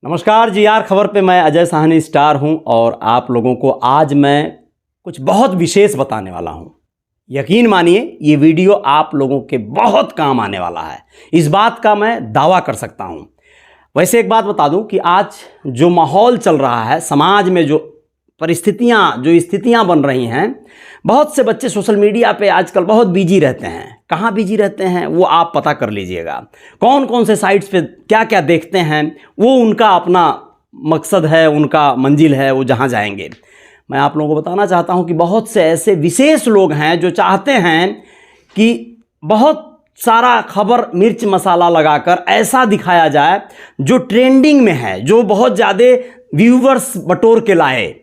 नमस्कार जीआर खबर पे मैं अजय साहनी स्टार हूं और आप लोगों को आज मैं कुछ बहुत विशेष बताने वाला हूं। यकीन मानिए ये वीडियो आप लोगों के बहुत काम आने वाला है, इस बात का मैं दावा कर सकता हूं। वैसे एक बात बता दूं कि आज जो माहौल चल रहा है, समाज में जो परिस्थितियां जो स्थितियां बन रही हैं, बहुत से बच्चे सोशल मीडिया पे आजकल बहुत बिजी रहते हैं। कहाँ बिजी रहते हैं वो आप पता कर लीजिएगा। कौन कौन से साइट्स पे क्या क्या देखते हैं वो उनका अपना मकसद है, उनका मंजिल है, वो जहाँ जाएंगे। मैं आप लोगों को बताना चाहता हूँ कि बहुत से ऐसे विशेष लोग हैं जो चाहते हैं कि बहुत सारा खबर मिर्च मसाला लगाकर ऐसा दिखाया जाए जो ट्रेंडिंग में है, जो बहुत ज़्यादा व्यूवर्स बटोर के लाए।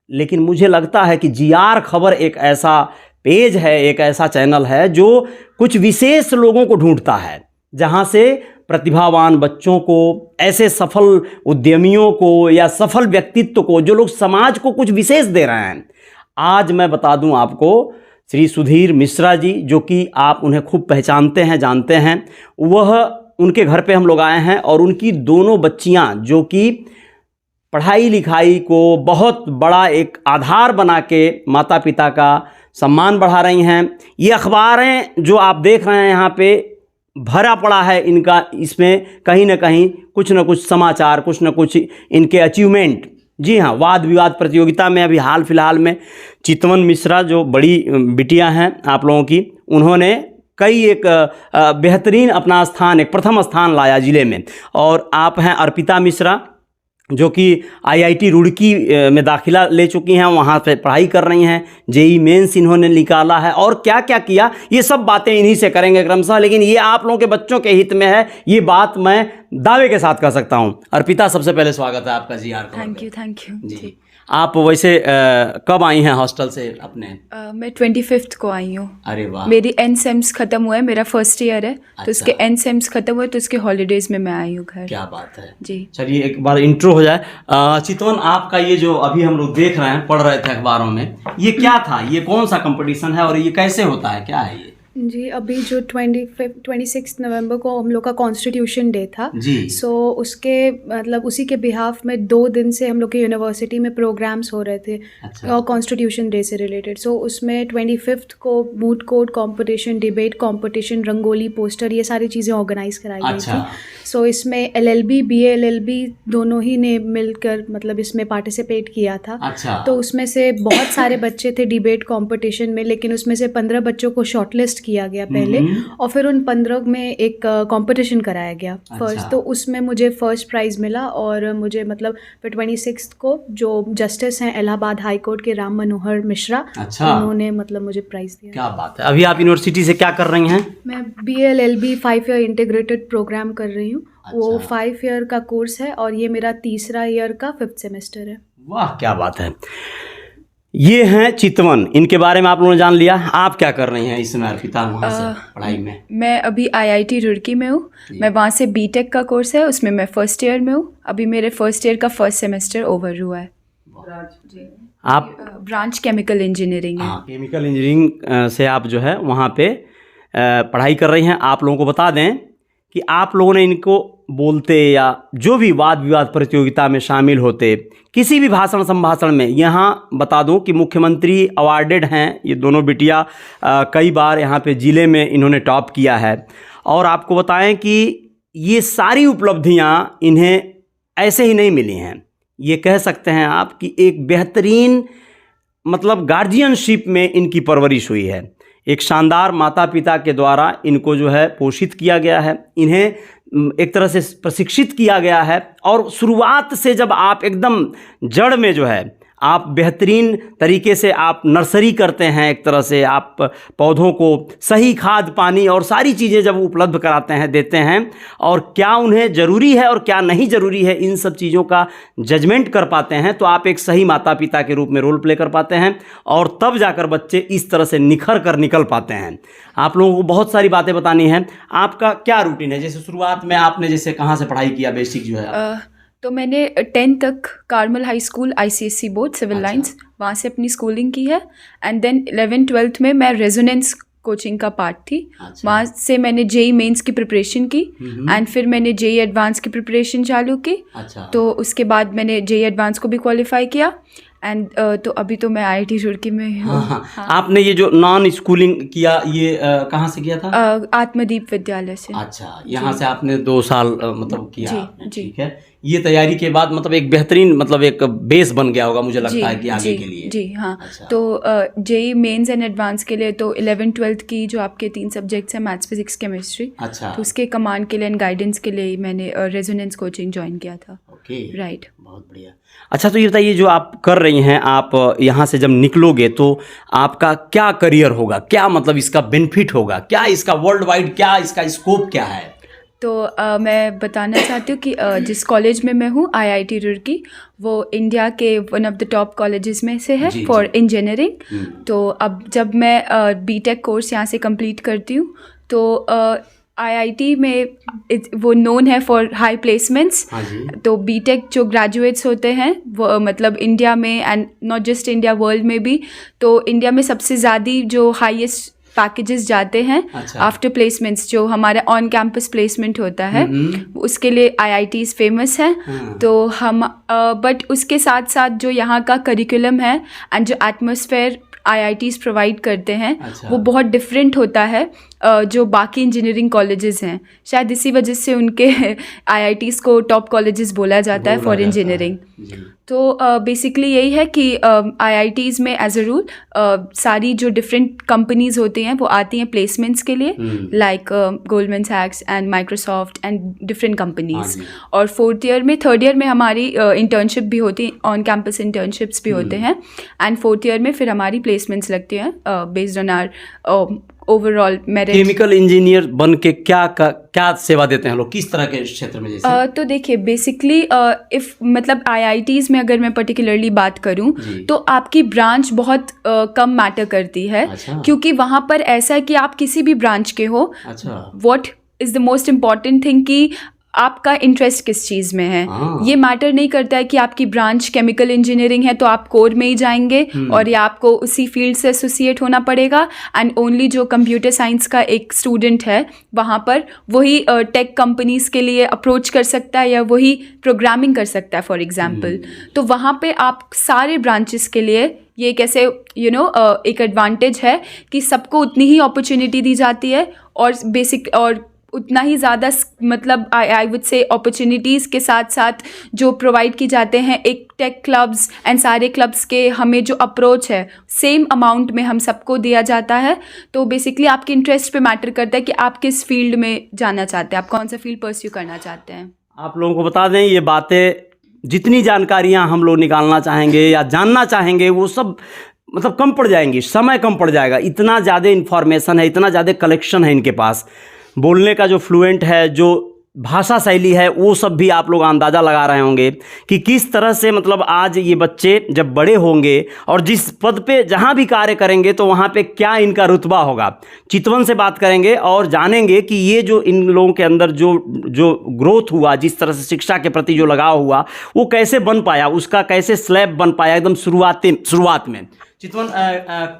लेकिन मुझे लगता है कि जीआर खबर एक ऐसा पेज है, एक ऐसा चैनल है जो कुछ विशेष लोगों को ढूंढता है, जहां से प्रतिभावान बच्चों को, ऐसे सफल उद्यमियों को या सफल व्यक्तित्व को, जो लोग समाज को कुछ विशेष दे रहे हैं। आज मैं बता दूं आपको, श्री सुधीर मिश्रा जी, जो कि आप उन्हें खूब पहचानते हैं, जानते हैं, वह उनके घर पे हम लोग आए हैं और उनकी दोनों बच्चियां जो कि पढ़ाई लिखाई को बहुत बड़ा एक आधार बना के माता पिता का सम्मान बढ़ा रही हैं। ये अखबारें जो आप देख रहे हैं यहाँ पे भरा पड़ा है इनका, इसमें कहीं ना कहीं कुछ ना कुछ समाचार, कुछ ना कुछ इनके अचीवमेंट। जी हाँ, वाद विवाद प्रतियोगिता में अभी हाल फिलहाल में चितवन मिश्रा जो बड़ी बिटिया हैं आप लोगों की, उन्होंने कई एक बेहतरीन अपना स्थान, एक प्रथम स्थान लाया ज़िले में। और आप हैं अर्पिता मिश्रा जो कि आईआईटी रुड़की में दाखिला ले चुकी हैं, वहाँ पे पढ़ाई कर रही हैं, जेई मेंस इन्होंने निकाला है और क्या क्या किया, ये सब बातें इन्हीं से करेंगे क्रमशः। लेकिन ये आप लोगों के बच्चों के हित में है, ये बात मैं दावे के साथ कह सकता हूँ। अर्पिता, सबसे पहले स्वागत है आपका जीआर खबर पे। थैंक यू जी। आप वैसे कब आई हैं हॉस्टल से अपने? मैं 25th को आई हूँ। अरे वाह। मेरी एंड सेम्स खत्म हुआ है, मेरा फर्स्ट ईयर है। तो उसके एंड सेम्स खत्म हुए तो उसके हॉलीडेज में मैं आई हूँ घर। क्या बात है जी। चलिए एक बार इंट्रो हो जाए। चितवन, आपका ये जो अभी हम लोग देख रहे हैं, पढ़ रहे थे अखबारों में, ये क्या था, ये कौन सा कंपटीशन है और ये कैसे होता है, क्या है ये? जी, अभी जो 26 नवंबर को हम लोग का कॉन्स्टिट्यूशन डे था जी। सो उसके मतलब उसी के बिहाफ में 2 दिन से हम लोग के यूनिवर्सिटी में प्रोग्राम्स हो रहे थे। अच्छा। और कॉन्स्टिट्यूशन डे से रिलेटेड। सो उसमें 25 को moot court competition, debate competition, rangoli, poster, ये सारी चीज़ें ऑर्गेनाइज कराई गई थी। सो इसमें LLB BA LLB दोनों ही ने मिलकर मतलब इसमें पार्टिसिपेट किया था। अच्छा। तो उसमें से बहुत सारे बच्चे थे डिबेट कंपटीशन में, लेकिन उसमें से 15 बच्चों को शॉर्टलिस्ट किया गया पहले और फिर उन 15 में एक कंपटीशन कराया गया फर्स्ट। अच्छा। तो उसमें मुझे फर्स्ट प्राइज़ मिला और मुझे मतलब फिर 26 को जो जस्टिस हैं इलाहाबाद हाई कोर्ट के राम मनोहर मिश्रा, अच्छा, उन्होंने मतलब मुझे प्राइज़ दिया। क्या बात है। अभी आप यूनिवर्सिटी से क्या कर रही हैं? मैं BA LLB 5 year integrated programme कर रही हूँ। वो अच्छा। 5 ईयर का कोर्स है और ये मेरा तीसरा ईयर का 5th सेमेस्टर है। वाह, क्या बात है। ये हैं चितवन, इनके बारे में आप लोगों ने जान लिया। आप क्या कर रही हैं इस समय अर्पिता, वहाँ से पढ़ाई में? मैं अभी IIT रुड़की में हूँ। मैं वहाँ से BTech का कोर्स है, उसमें मैं फर्स्ट ईयर में हूँ। अभी मेरे फर्स्ट ईयर का फर्स्ट सेमेस्टर ओवर हुआ है। आप ब्रांच केमिकल इंजीनियरिंग है। केमिकल इंजीनियरिंग से आप जो है वहाँ पे पढ़ाई कर रही हैं। आप लोगों को बता दें कि आप लोगों ने इनको बोलते या जो भी वाद विवाद प्रतियोगिता में शामिल होते, किसी भी भाषण संभाषण में, यहाँ बता दूं कि मुख्यमंत्री अवार्डेड हैं ये दोनों बिटिया। कई बार यहाँ पे ज़िले में इन्होंने टॉप किया है। और आपको बताएं कि ये सारी उपलब्धियाँ इन्हें ऐसे ही नहीं मिली हैं। ये कह सकते हैं आप कि एक बेहतरीन मतलब गार्जियनशिप में इनकी परवरिश हुई है। एक शानदार माता पिता के द्वारा इनको जो है पोषित किया गया है, इन्हें एक तरह से प्रशिक्षित किया गया है। और शुरुआत से जब आप एकदम जड़ में जो है आप बेहतरीन तरीके से आप नर्सरी करते हैं, एक तरह से आप पौधों को सही खाद पानी और सारी चीज़ें जब उपलब्ध कराते हैं, देते हैं, और क्या उन्हें ज़रूरी है और क्या नहीं ज़रूरी है, इन सब चीज़ों का जजमेंट कर पाते हैं, तो आप एक सही माता पिता के रूप में रोल प्ले कर पाते हैं और तब जाकर बच्चे इस तरह से निखर कर निकल पाते हैं। आप लोगों को बहुत सारी बातें बतानी हैं। आपका क्या रूटीन है? जैसे शुरुआत में आपने जैसे कहाँ से पढ़ाई किया, बेसिक जो है? तो मैंने 10th तक Carmel high school ICSE board Civil Lines, वहाँ से अपनी स्कूलिंग की है। एंड देन 11th 12th में मैं रेजोनेंस कोचिंग का पार्ट थी। अच्छा। वहाँ से मैंने जेई मेंस की प्रिपरेशन की एंड फिर मैंने जेई एडवांस की प्रिपरेशन चालू की। अच्छा। तो उसके बाद मैंने जेई एडवांस को भी क्वालिफाई किया एंड तो अभी तो मैं आईआईटी रुड़की में ही हूँ। हाँ। आपने ये जो नॉन स्कूलिंग किया ये कहाँ से किया था? आत्मदीप विद्यालय से। अच्छा, यहाँ से आपने 2 साल मतलब किया जी, आपने, जी। ठीक है। ये तैयारी के बाद मतलब एक बेहतरीन मतलब एक बेस बन गया होगा मुझे लगता है कि आगे जी, के लिए। जी हाँ। अच्छा। तो जेई मेंस एंड एडवांस के लिए तो 11th-12th की जो आपके 3 सब्जेक्ट्स हैं, मैथ्स, फिजिक्स, केमिस्ट्री, अच्छा। तो उसके कमांड के लिए एंड गाइडेंस के लिए मैंने रेजोनेंस कोचिंग ज्वाइन किया था। Okay, right. बहुत बढ़िया। अच्छा, तो ये बताइए जो आप कर रही हैं, आप यहाँ से जब निकलोगे तो आपका क्या करियर होगा, क्या मतलब इसका बेनिफिट होगा, क्या इसका वर्ल्ड वाइड, क्या इसका स्कोप क्या है? तो मैं बताना चाहती हूँ कि जिस कॉलेज में मैं हूँ, आईआईटी रुड़की, वो इंडिया के one of the top colleges में से है जी, फॉर जी। इंजीनियरिंग। तो अब जब मैं बीटेक कोर्स यहाँ से कंप्लीट करती हूँ तो आईआईटी में वो नोन है फॉर हाई प्लेसमेंट्स। हाँ जी। तो बीटेक जो ग्रेजुएट्स होते हैं वो मतलब इंडिया में and not just India, world में भी, तो इंडिया में सबसे ज़्यादा जो हाईएस्ट पैकेजेस जाते हैं अच्छा। आफ्टर प्लेसमेंट्स, जो हमारा ऑन कैंपस प्लेसमेंट होता है, उसके लिए आईआईटीज़ फेमस है। तो हम बट उसके साथ साथ जो यहाँ का करिकुलम है एंड जो एटमॉस्फेयर आईआईटीज़ प्रोवाइड करते हैं, अच्छा। वो बहुत डिफरेंट होता है जो बाकी इंजीनियरिंग कॉलेजेस हैं। शायद इसी वजह से उनके आईआईटीज़ को टॉप कॉलेजेस बोला जाता है फॉर इंजीनियरिंग। तो बेसिकली यही है कि आईआईटीज़ में एज अ रूल सारी जो डिफरेंट कंपनीज होती हैं वो आती हैं प्लेसमेंट्स के लिए, लाइक गोल्डमैन सैक्स and Microsoft and different companies. और 4th ईयर में, 3rd ईयर में हमारी इंटर्नशिप भी होती है, ऑन कैंपस इंटर्नशिप्स भी होते हैं एंड 4th ईयर में फिर हमारी प्लेसमेंट्स लगती हैं based on our overall merit. Chemical engineer बन के क्या सेवा देते हैं लोग, किस तरह के क्षेत्र में जैसे? तो देखिए बेसिकली इफ़ मतलब आईआईटीज़ में अगर मैं पर्टिकुलरली बात करूं तो आपकी ब्रांच बहुत कम मैटर करती है। अच्छा। क्योंकि वहाँ पर ऐसा है कि आप किसी भी ब्रांच के हो, अच्छा। What is the most important thing कि आपका इंटरेस्ट किस चीज़ में है। ये मैटर नहीं करता है कि आपकी ब्रांच केमिकल इंजीनियरिंग है तो आप कोर में ही जाएंगे और या आपको उसी फील्ड से एसोसिएट होना पड़ेगा एंड ओनली जो कंप्यूटर साइंस का एक स्टूडेंट है वहाँ पर वही टेक कंपनीज़ के लिए अप्रोच कर सकता है या वही प्रोग्रामिंग कर सकता है फॉर एग्जांपल। तो वहाँ पे आप सारे ब्रांचेस के लिए ये कैसे एक एडवांटेज है कि सबको उतनी ही अपॉर्चुनिटी दी जाती है और बेसिक और उतना ही ज़्यादा मतलब आई वुड से अपॉर्चुनिटीज़ के साथ साथ जो प्रोवाइड की जाते हैं एक टेक क्लब्स एंड सारे क्लब्स के हमें जो अप्रोच है सेम अमाउंट में हम सबको दिया जाता है। तो बेसिकली आपके इंटरेस्ट पे मैटर करता है कि आप किस फील्ड में जाना चाहते हैं, आप कौन सा फील्ड परस्यू करना चाहते हैं। आप लोगों को बता दें ये बातें जितनी जानकारियां हम लोग निकालना चाहेंगे या जानना चाहेंगे वो सब मतलब कम पड़ जाएंगी, समय कम पड़ जाएगा। इतना ज़्यादा इन्फॉर्मेशन है, इतना ज़्यादा कलेक्शन है इनके पास, बोलने का जो फ्लुएंट है, जो भाषा शैली है, वो सब भी आप लोग अंदाज़ा लगा रहे होंगे कि किस तरह से मतलब आज ये बच्चे जब बड़े होंगे और जिस पद पे जहाँ भी कार्य करेंगे तो वहाँ पे क्या इनका रुतबा होगा। चितवन से बात करेंगे और जानेंगे कि ये जो इन लोगों के अंदर जो ग्रोथ हुआ, जिस तरह से शिक्षा के प्रति जो लगाव हुआ, वो कैसे बन पाया, उसका कैसे स्लैब बन पाया एकदम शुरुआत में। चितवन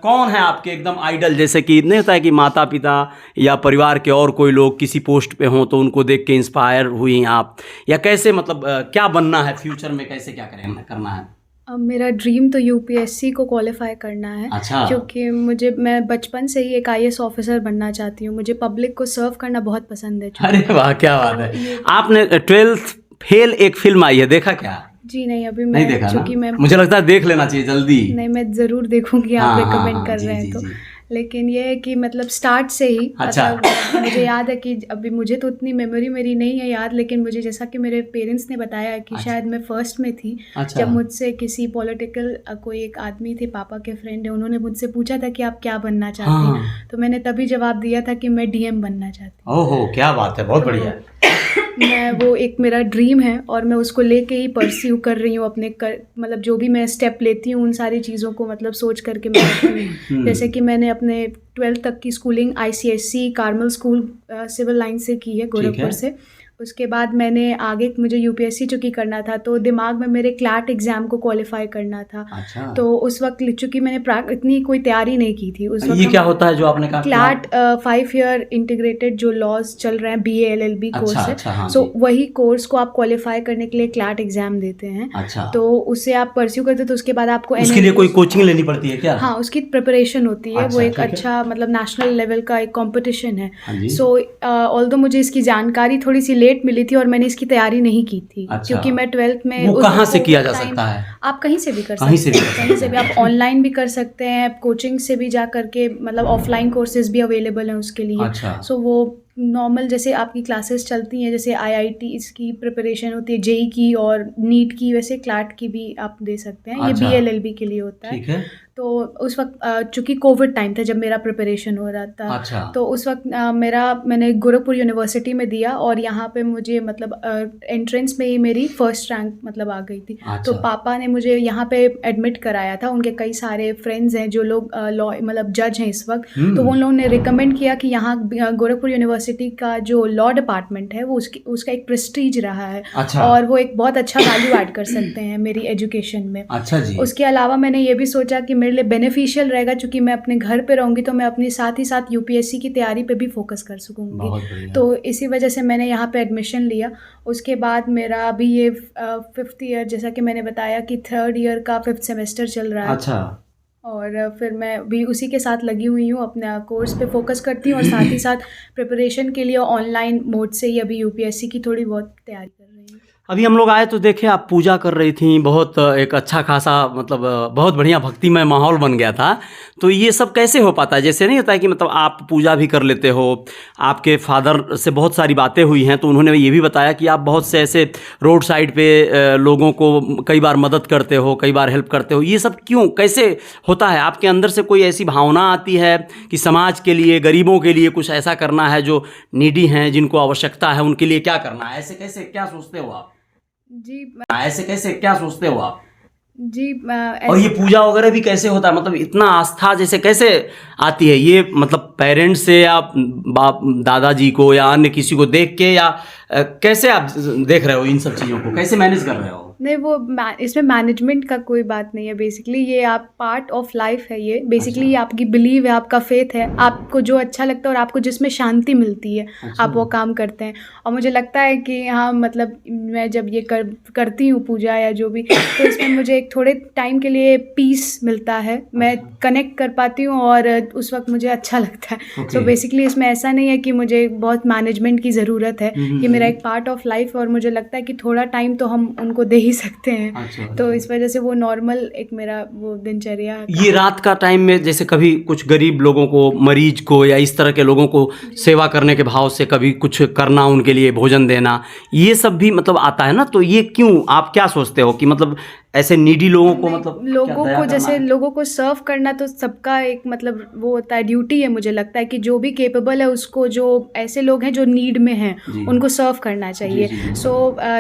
कौन है आपके एकदम आइडल, जैसे कि नहीं होता है कि माता पिता या परिवार के और कोई लोग किसी पोस्ट पे हों तो उनको देख के इंस्पायर हुई आप, या कैसे मतलब क्या बनना है फ्यूचर में, कैसे क्या करना है? मेरा ड्रीम तो यूपीएससी को क्वालिफाई करना है। अच्छा। क्योंकि मैं बचपन से ही एक आईएएस ऑफिसर बनना चाहती हूँ। मुझे पब्लिक को सर्व करना बहुत पसंद है। अरे वाह, क्या बात है। आपने 12th फेल एक फिल्म आई है, देखा क्या? जी नहीं, अभी नहीं देखा चूँकि ना? मुझे लगता है देख लेना चाहिए जल्दी। नहीं, मैं ज़रूर देखूंगी, आप रिकमेंड कर रहे हैं तो। जी। लेकिन ये है कि मतलब स्टार्ट से ही अच्छा। मतलब मुझे याद है कि अभी मुझे तो उतनी मेमोरी मेरी नहीं है याद, लेकिन मुझे जैसा कि मेरे पेरेंट्स ने बताया कि शायद मैं फर्स्ट में थी। अच्छा। जब मुझसे किसी पॉलिटिकल कोई एक आदमी थे, पापा के फ्रेंड है, उन्होंने मुझसे पूछा था कि आप क्या बनना चाहती हैं। तो मैंने तभी जवाब दिया था कि मैं डीएम बनना चाहती हूँ। ओहो, क्या बात है, बहुत बढ़िया। मैं वो एक मेरा ड्रीम है और मैं उसको लेके ही परस्यू कर रही हूँ अपने मतलब जो भी मैं स्टेप लेती हूँ उन सारी चीज़ों को मतलब सोच करके मैं करती हूँ। जैसे कि मैंने अपने 12th तक की schooling ICSE Carmel school Civil Line से की है, गोरखपुर से। उसके बाद मैंने आगे मुझे यूपीएससी चूँकि करना था तो दिमाग में मेरे क्लैट एग्ज़ाम को क्वालिफाई करना था। अच्छा। तो उस वक्त चूँकि मैंने इतनी कोई तैयारी नहीं की थी उस वक्त। ये क्या होता है जो आपने कहा? क्लैट 5 ईयर इंटीग्रेटेड जो लॉज चल रहे हैं BA LLB कोर्स है। अच्छा, हाँ सो जी। वही कोर्स को आप क्वालिफाई करने के लिए क्लैट एग्ज़ाम देते हैं। अच्छा। तो उसे आप परस्यू करते तो उसके बाद आपको उसके लिए कोई कोचिंग लेनी पड़ती है क्या? हाँ, उसकी प्रिपरेशन होती है। अच्छा, वो एक ठीक है। अच्छा मतलब नेशनल लेवल का एक कंपटीशन है। हाँ जी। सो ऑल्दो मुझे इसकी जानकारी थोड़ी सी लेट मिली थी और मैंने इसकी तैयारी नहीं की थी। अच्छा। क्योंकि मैं 12th में वो कहाँ से किया जा सकता है? आप कहीं से भी कर कहीं सकते हैं। कहीं से भी आप ऑनलाइन भी कर सकते हैं, कोचिंग से भी जा करके मतलब ऑफलाइन कोर्सेज भी अवेलेबल हैं उसके लिए। अच्छा। सो वो नॉर्मल जैसे आपकी क्लासेस चलती हैं, जैसे IIT की प्रिपरेशन होती है, JEE की और नीट की, वैसे क्लैट की भी आप दे सकते हैं। अच्छा। ये BA LLB के लिए होता है। ठीक है। तो उस वक्त चूँकि कोविड टाइम था जब मेरा प्रिपरेशन हो रहा था। अच्छा। तो उस वक्त मैंने गोरखपुर यूनिवर्सिटी में दिया और यहाँ पे मुझे मतलब एंट्रेंस में ही मेरी फर्स्ट रैंक मतलब आ गई थी। अच्छा। तो पापा ने मुझे यहाँ पे एडमिट कराया था। उनके कई सारे फ्रेंड्स हैं जो लोग लॉ मतलब जज हैं इस वक्त। तो उन लोगों ने रिकमेंड किया कि यहाँ गोरखपुर यूनिवर्सिटी का जो लॉ डिपार्टमेंट है वो उसका एक प्रेस्टीज रहा है। अच्छा। और वो एक बहुत अच्छा वैल्यू ऐड कर सकते हैं मेरी एजुकेशन में। अच्छा जी। उसके अलावा मैंने ये भी सोचा कि मेरे लिए बेनिफिशियल रहेगा, चूँकि मैं अपने घर पे रहूँगी तो मैं अपनी साथ ही साथ यूपीएससी की तैयारी पे भी फोकस कर बहुत सकूँगी। बढ़िया। तो इसी वजह से मैंने यहाँ पे एडमिशन लिया। उसके बाद मेरा अभी ये 5th ईयर, जैसा कि मैंने बताया कि 3rd ईयर का 5th सेमेस्टर चल रहा है। अच्छा। और फिर मैं भी उसी के साथ लगी हुई हूँ, अपना कोर्स पे फोकस करती हूँ और साथ ही साथ प्रिपरेशन के लिए ऑनलाइन मोड से ही अभी यूपीएससी की थोड़ी बहुत तैयारी कर रही हूँ। अभी हम लोग आए तो देखे आप पूजा कर रही थी, बहुत एक अच्छा खासा मतलब बहुत बढ़िया भक्तिमय माहौल बन गया था। तो ये सब कैसे हो पाता है? जैसे नहीं होता है कि मतलब आप पूजा भी कर लेते हो, आपके फादर से बहुत सारी बातें हुई हैं तो उन्होंने ये भी बताया कि आप बहुत से ऐसे रोड साइड पे लोगों को कई बार मदद करते हो, कई बार हेल्प करते हो। ये सब क्यों, कैसे होता है? आपके अंदर से कोई ऐसी भावना आती है कि समाज के लिए, गरीबों के लिए कुछ ऐसा करना है, जो नीडी हैं, जिनको आवश्यकता है, उनके लिए क्या करना है? ऐसे कैसे, क्या सोचते हो आप? ऐसे कैसे, क्या सोचते हो आप? जी और ये पूजा वगैरह भी कैसे होता है? मतलब इतना आस्था जैसे कैसे आती है ये? मतलब पेरेंट्स से या बाप दादाजी को या अन्य किसी को देख के, या कैसे आप देख रहे हो इन सब चीज़ों को, कैसे मैनेज कर रहे हो? नहीं, वो इसमें मैनेजमेंट का कोई बात नहीं है। बेसिकली ये आप पार्ट ऑफ लाइफ है। ये बेसिकली ये आपकी बिलीव है, आपका फेथ है। आपको जो अच्छा लगता है और आपको जिसमें शांति मिलती है, आप वो काम करते हैं। और मुझे लगता है कि हाँ, मतलब मैं जब ये करती हूँ पूजा या जो भी, तो इसमें मुझे एक थोड़े टाइम के लिए पीस मिलता है। मैं कनेक्ट कर पाती हूँ और उस वक्त मुझे अच्छा लगता है। तो बेसिकली इसमें ऐसा नहीं है कि मुझे बहुत मैनेजमेंट की ज़रूरत है। ये मेरा एक पार्ट ऑफ लाइफ है और मुझे लगता है कि थोड़ा टाइम तो हम उनको दे ही सकते हैं। तो इस वजह से वो नॉर्मल एक मेरा वो दिनचर्या। ये रात का टाइम में जैसे कभी कुछ गरीब लोगों को, मरीज को या इस तरह के लोगों को सेवा करने के भाव से कभी कुछ करना, उनके लिए भोजन देना, ये सब भी मतलब आता है ना? तो ये क्यों, आप क्या सोचते हो कि मतलब ऐसे नीडी लोगों को, मतलब लोगों को जैसे लोगों को सर्व करना तो सबका एक मतलब वो होता है, ड्यूटी है। मुझे लगता है कि जो भी केपेबल है उसको, जो ऐसे लोग हैं जो नीड में हैं, उनको सर्व करना चाहिए। सो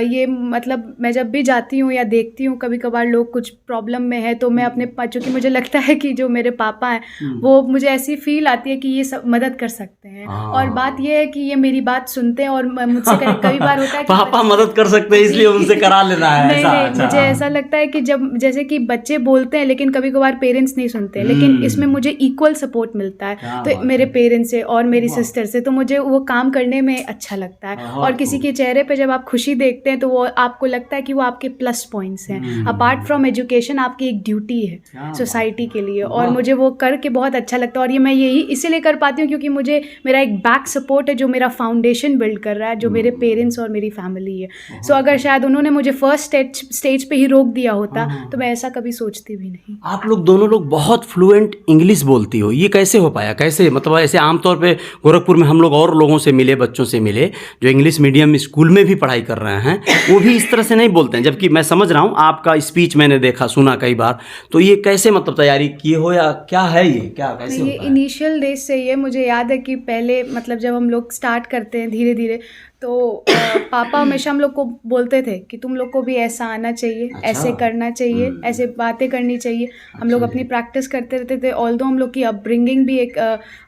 ये मतलब मैं जब भी जाती हूँ या देखती हूँ कभी कभार लोग कुछ प्रॉब्लम में है, तो मैं अपने चूँकि मुझे लगता है कि जो मेरे पापा हैं वो, मुझे ऐसी फील आती है कि ये सब मदद कर सकते हैं। और बात ये है कि ये मेरी बात सुनते हैं और मुझसे कई बार होता है कि पापा मदद कर सकते हैं इसलिए उनसे करा लेना है। नहीं, मुझे ऐसा लगता है कि जब जैसे कि बच्चे बोलते हैं लेकिन कभी कभार पेरेंट्स नहीं सुनते, लेकिन इसमें मुझे इक्वल सपोर्ट मिलता है। तो मेरे पेरेंट्स से और मेरी सिस्टर से, तो मुझे वो काम करने में अच्छा लगता है। और किसी के चेहरे पे जब आप खुशी देखते हैं तो वो आपको लगता है कि वो आपके प्लस पॉइंट्स हैं। अपार्ट फ्रॉम एजुकेशन आपकी एक ड्यूटी है सोसाइटी के लिए, और मुझे वो करके बहुत अच्छा लगता है। और ये मैं यही इसीलिए कर पाती हूँ क्योंकि मुझे मेरा एक बैक सपोर्ट है जो मेरा फाउंडेशन बिल्ड कर रहा है, जो मेरे पेरेंट्स और मेरी फैमिली है। सो अगर शायद उन्होंने मुझे फर्स्ट स्टेज पे ही रोक दिया होता तो मैं ऐसा कभी सोचती भी नहीं। आप लोग दोनों लोग बहुत फ्लुएंट इंग्लिश बोलती हो, ये कैसे हो पाया? कैसे, मतलब ऐसे आमतौर पे गोरखपुर में हम लोग और लोगों से मिले, बच्चों से मिले जो इंग्लिश मीडियम स्कूल में भी पढ़ाई कर रहे हैं, वो भी इस तरह से नहीं बोलते हैं। जबकि मैं समझ रहा हूँ, आपका स्पीच मैंने देखा, सुना कई बार। तो ये कैसे मतलब तैयारी किए हो या क्या है ये, क्या कैसे होता है? इनिशियल डेज से ये मुझे याद है कि पहले मतलब जब हम लोग स्टार्ट करते हैं धीरे धीरे, तो पापा हमेशा हम लोग को बोलते थे कि तुम लोग को भी ऐसा आना चाहिए, अच्छा। ऐसे करना चाहिए, ऐसे बातें करनी चाहिए। हम लोग अपनी प्रैक्टिस करते रहते थे। ऑल्दो हम लोग की अपब्रिंगिंग भी एक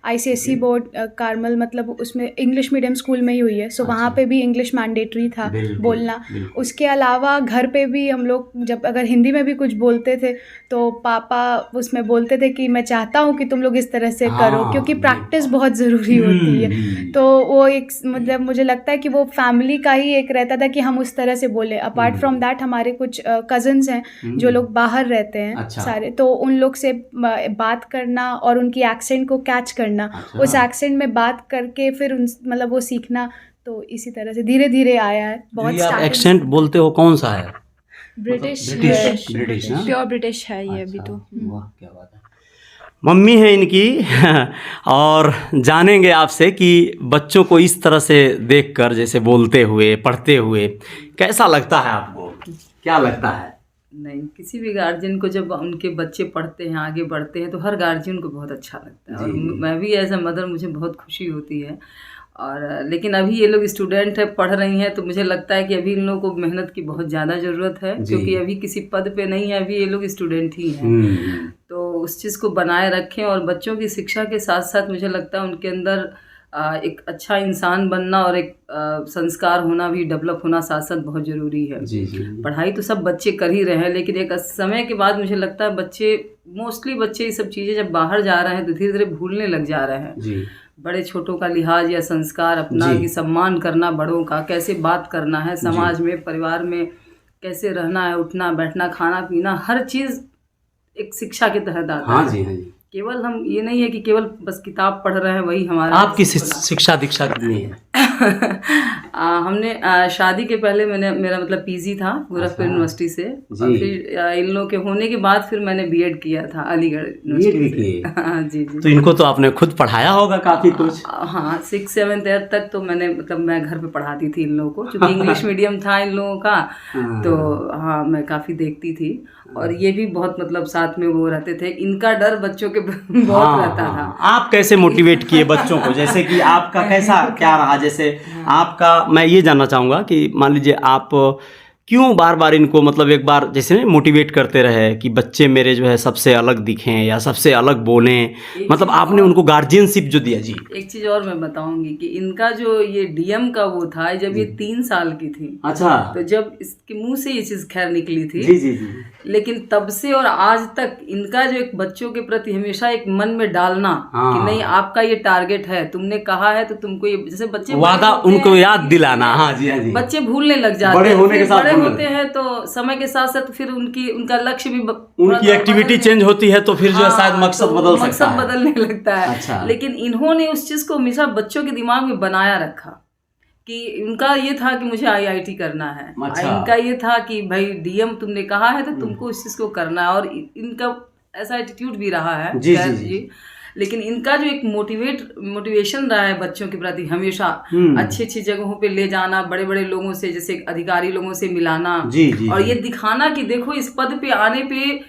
ICSE बोर्ड कार्मल मतलब उसमें इंग्लिश मीडियम स्कूल में ही हुई है। सो वहाँ पे भी इंग्लिश मैंडेटरी था बोलना। उसके अलावा घर पे भी हम लोग जब अगर हिंदी में भी कुछ बोलते थे तो पापा उसमें बोलते थे कि मैं चाहता हूँ कि तुम लोग इस तरह से करो, क्योंकि प्रैक्टिस बहुत ज़रूरी होती है। तो वो एक मतलब मुझे लगता है कि वो फैमिली का ही एक रहता था कि हम उस तरह से बोले। अपार्ट फ्रॉम दैट हमारे कुछ कज़न्स हैं जो लोग बाहर रहते हैं। अच्छा। सारे, तो उन लोग से बात करना और उनकी एक्सेंट को कैच करना, अच्छा। उस एक्सेंट में बात करके फिर उन मतलब वो सीखना, तो इसी तरह से धीरे धीरे आया है। बहुत ये आप starting एक्सेंट बोलते हो कौन सा है? ब्रिटिश ब्रिटिश ना? प्योर ब्रिटिश है ये अभी तो। वाह क्या बात है। मम्मी है इनकी और जानेंगे आपसे कि बच्चों को इस तरह से देखकर जैसे बोलते हुए पढ़ते हुए कैसा लगता है आपको, क्या लगता है? नहीं, किसी भी गार्जियन को जब उनके बच्चे पढ़ते हैं, आगे बढ़ते हैं, तो हर गार्जियन को बहुत अच्छा लगता है। और मैं भी एज अ मदर मुझे बहुत खुशी होती है। और लेकिन अभी ये लोग स्टूडेंट है, पढ़ रही हैं, तो मुझे लगता है कि अभी इन लोगों को मेहनत की बहुत ज़्यादा ज़रूरत है, क्योंकि अभी किसी पद पे नहीं है, अभी ये लोग स्टूडेंट ही हैं। तो उस चीज़ को बनाए रखें। और बच्चों की शिक्षा के साथ साथ मुझे लगता है उनके अंदर एक अच्छा इंसान बनना और एक संस्कार होना भी, डेवलप होना साथ साथ बहुत ज़रूरी है। पढ़ाई तो सब बच्चे कर ही रहे हैं, लेकिन एक समय के बाद मुझे लगता है बच्चे, मोस्टली बच्चे ये सब चीज़ें जब बाहर जा रहे हैं तो धीरे धीरे भूलने लग जा रहे हैं। बड़े छोटों का लिहाज या संस्कार अपना, कि सम्मान करना बड़ों का, कैसे बात करना है समाज में, परिवार में कैसे रहना है, उठना बैठना, खाना पीना, हर चीज़ एक शिक्षा के तहत आता है। केवल हम ये नहीं है कि केवल बस किताब पढ़ रहे हैं वही हमारा। आपकी शिक्षा दीक्षा कितनी है? हमने शादी के पहले मेरा मतलब PG था गोरखपुर यूनिवर्सिटी से, और फिर इन लोगों के होने के बाद फिर मैंने B.Ed किया था अलीगढ़ यूनिवर्सिटी से। जी। तो इनको तो आपने खुद पढ़ाया होगा काफ़ी कुछ? हाँ, 6, 7, 8 तक तो मैंने मतलब मैं घर पे पढ़ाती थी इन लोगों को, क्योंकि इंग्लिश मीडियम था इन लोगों का। तो हाँ, मैं काफ़ी देखती थी। और ये भी बहुत मतलब साथ में वो रहते थे। इनका डर बच्चों के बहुत रहता था। आप कैसे मोटिवेट किए बच्चों को? जैसे कि आपका कैसा क्या रहा? जैसे आपका, मैं ये जानना चाहूँगा कि मान लीजिए आप क्यों बार बार इनको मतलब एक बार जैसे मोटिवेट करते रहे कि बच्चे मेरे जो है सबसे अलग दिखें या सबसे अलग बोलें, मतलब आपने उनको गार्जियनशिप जो दिया। जी, एक चीज़ और मैं बताऊंगी कि इनका जो ये DM का वो था, जब ये 3 साल की थी। अच्छा। तो जब इसके मुंह से ये चीज़ खैर निकली थी। जी। लेकिन तब से और आज तक इनका जो एक बच्चों के प्रति हमेशा एक मन में डालना कि नहीं, आपका ये टारगेट है, तुमने कहा है तो तुमको ये, जैसे बच्चे वादा उनको याद दिलाना। हाँ जी। बच्चे भूलने लग जाते हैं, बड़े होते हैं तो समय के साथ साथ फिर उनका लक्ष्य भी, उनकी एक्टिविटी चेंज होती है, तो फिर जो है शायद मकसद बदलने लगता है। अच्छा। लेकिन इन्होंने उस चीज को हमेशा बच्चों के दिमाग में बनाया रखा कि उनका ये था कि मुझे IIT करना है। अच्छा। इनका ये था कि भाई DM तुमने कहा है तो तुमको उस चीज को करना है। और इनका ऐसा एटीट्यूड भी रहा है। जी। लेकिन इनका जो एक मोटिवेशन रहा है बच्चों के प्रति, हमेशा अच्छी अच्छी जगहों पे ले जाना, बड़े बड़े लोगों से, जैसे अधिकारी लोगों से मिलाना। और ये दिखाना कि देखो इस पद पे आने पे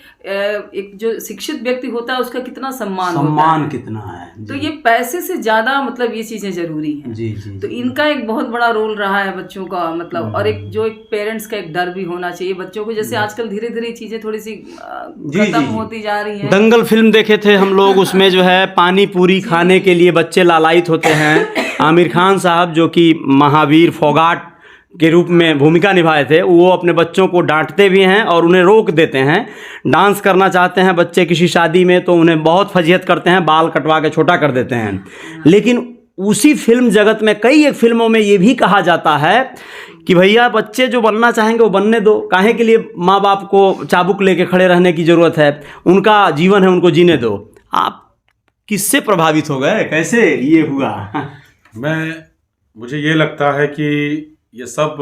एक जो शिक्षित व्यक्ति होता है उसका कितना सम्मान होता है, कितना है। तो ये पैसे से ज्यादा मतलब ये चीजें जरूरी हैं। जी। तो इनका एक बहुत बड़ा रोल रहा है बच्चों का, मतलब और एक जो एक पेरेंट्स का एक डर भी होना चाहिए बच्चों को। जैसे आजकल धीरे धीरे चीजें थोड़ी सी खत्म होती जा रही हैं। दंगल फिल्म देखे थे हम लोग, उसमें जो है पानी पूरी खाने के लिए बच्चे लालायित होते हैं। आमिर खान साहब जो कि महावीर फोगाट के रूप में भूमिका निभाए थे, वो अपने बच्चों को डांटते भी हैं और उन्हें रोक देते हैं। डांस करना चाहते हैं बच्चे किसी शादी में तो उन्हें बहुत फजीहत करते हैं, बाल कटवा के छोटा कर देते हैं। लेकिन उसी फिल्म जगत में कई एक फिल्मों में ये भी कहा जाता है कि भैया बच्चे जो बनना चाहेंगे वो बनने दो, काहे के लिए माँ बाप को चाबुक लेके खड़े रहने की ज़रूरत है, उनका जीवन है, उनको जीने दो। आप किससे प्रभावित हो गए, कैसे ये हुआ? मुझे ये लगता है कि ये सब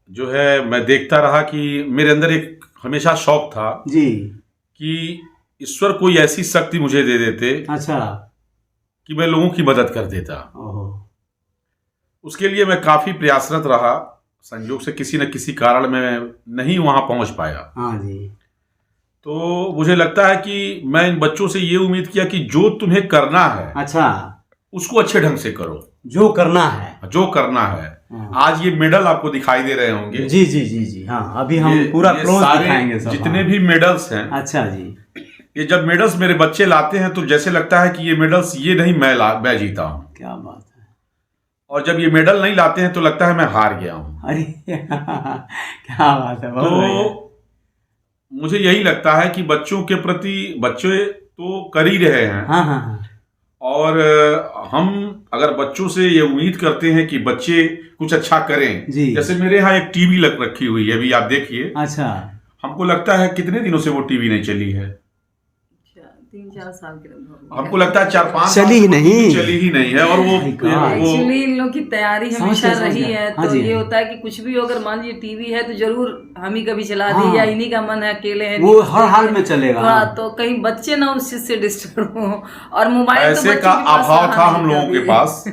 जो है मैं देखता रहा कि मेरे अंदर एक हमेशा शौक था जी कि ईश्वर कोई ऐसी शक्ति मुझे दे देते। अच्छा। कि मैं लोगों की मदद कर देता। उसके लिए मैं काफ़ी प्रयासरत रहा। संयोग से किसी न किसी कारण में नहीं वहाँ पहुँच पाया। हाँ जी। तो मुझे लगता है कि मैं इन बच्चों से ये उम्मीद किया कि जो तुम्हें करना है, अच्छा, उसको अच्छे ढंग से करो। जो करना है। जो करना है। आज ये मेडल आपको दिखाई दे रहे होंगे। जी जी जी जी, हाँ, अभी हम पूरा क्लोज दिखाएंगे सब। जितने भी मेडल्स हैं, अच्छा जी, ये जब मेडल्स मेरे बच्चे लाते हैं तो जैसे लगता है कि ये मेडल्स ये नहीं मैं जीता हूँ। क्या बात है। और जब ये मेडल नहीं लाते हैं तो लगता है मैं हार गया हूँ। अरे क्या बात है। तो मुझे यही लगता है कि बच्चों के प्रति बच्चे तो कर ही रहे हैं। हाँ हाँ हाँ। और हम अगर बच्चों से ये उम्मीद करते हैं कि बच्चे कुछ अच्छा करें, जैसे मेरे यहाँ एक टीवी लग रखी हुई है, अभी आप देखिए। अच्छा। हमको लगता है कितने दिनों से वो टीवी नहीं चली है। 3-4 साल के लगभग। हमको लगता है 4-5 चली ही नहीं है। और वो एक्चुअली इन लोग की तैयारी हमेशा रही है। हाँ तो ये होता है कि कुछ भी अगर मान लीजिए टीवी है तो जरूर हम ही कभी चला दी, या इन्हीं का मन है, अकेले हैं वो हर हाल में चलेगा। तो कहीं बच्चे ना उस चीज से डिस्टर्ब हो। और मोबाइल पैसे का अभाव था हम लोगों के पास।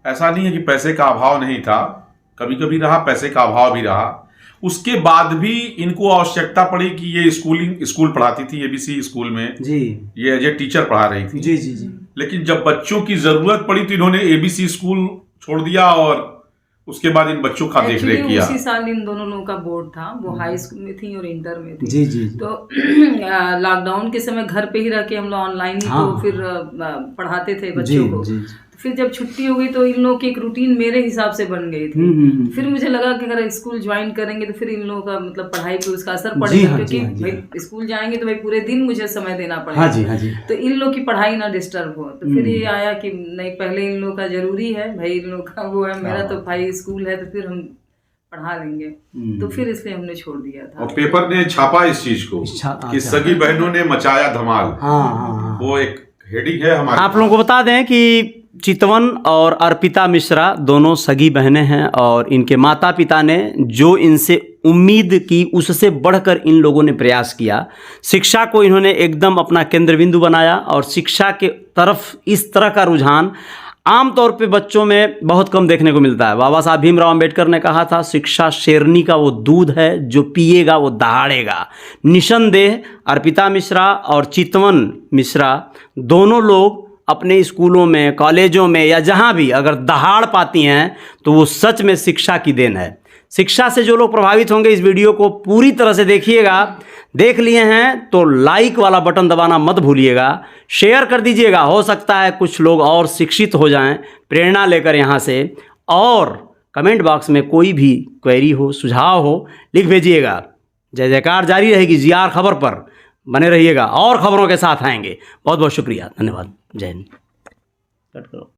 ऐसा नहीं है कि पैसे का अभाव नहीं था, कभी कभी रहा, पैसे का अभाव भी रहा। उसके बाद भी इनको आवश्यकता पड़ी कि ये स्कूल पढ़ाती थी एबीसी स्कूल में जी, ये एज ए टीचर पढ़ा रही थी जी जी जी। लेकिन जब बच्चों की जरूरत पड़ी तो इन्होंने एबीसी स्कूल छोड़ दिया और उसके बाद इन बच्चों का देख रेख किया। उसी साल इन दोनों लोगों का बोर्ड था, वो हाई स्कूल में थी और इंटर में थी जी जी। तो लॉकडाउन के समय घर पे ही रह के हम लोग ऑनलाइन ही तो फिर पढ़ाते थे बच्चों को। फिर जब छुट्टी हो गई तो इन लोगों की एक रूटीन मेरे हिसाब से बन गई थी। फिर मुझे लगा कि अगर स्कूल ज्वाइन करेंगे तो फिर इन लोगों का मतलब पढ़ाई पे उसका असर पड़ेगा, क्योंकि भाई स्कूल जाएंगे तो भाई पूरे दिन मुझे समय देना पड़ेगा। तो इन लोग की पढ़ाई ना डिस्टर्ब हो। तो फिर ये आया कि नहीं, पहले इन लोग का जरूरी है भाई, इन लोग का वो है, मेरा तो भाई स्कूल है तो फिर हम पढ़ा लेंगे। तो फिर इसलिए हमने छोड़ दिया था। और पेपर ने छापा इस चीज को कि सगी बहनों ने मचाया धमाल। वो एक हेडिंग है हमारे। आप लोगों को बता दें कि चितवन और अर्पिता मिश्रा दोनों सगी बहनें हैं और इनके माता पिता ने जो इनसे उम्मीद की उससे बढ़कर इन लोगों ने प्रयास किया। शिक्षा को इन्होंने एकदम अपना केंद्र बिंदु बनाया और शिक्षा के तरफ इस तरह का रुझान आमतौर पे बच्चों में बहुत कम देखने को मिलता है। बाबा साहब भीमराव अंबेडकर ने कहा था, शिक्षा शेरनी का वो दूध है जो पिएगा वो दहाड़ेगा। निसंदेह अर्पिता मिश्रा और चितवन मिश्रा दोनों लोग अपने स्कूलों में, कॉलेजों में या जहाँ भी अगर दहाड़ पाती हैं तो वो सच में शिक्षा की देन है। शिक्षा से जो लोग प्रभावित होंगे इस वीडियो को पूरी तरह से देखिएगा। देख लिए हैं तो लाइक वाला बटन दबाना मत भूलिएगा, शेयर कर दीजिएगा। हो सकता है कुछ लोग और शिक्षित हो जाएं प्रेरणा लेकर यहाँ से। और कमेंट बॉक्स में कोई भी क्वेरी हो, सुझाव हो, लिख भेजिएगा। जय जयकार जारी रहेगी। जीआर खबर पर बने रहिएगा और खबरों के साथ आएंगे। बहुत बहुत शुक्रिया, धन्यवाद, जय हिंद। कट करो।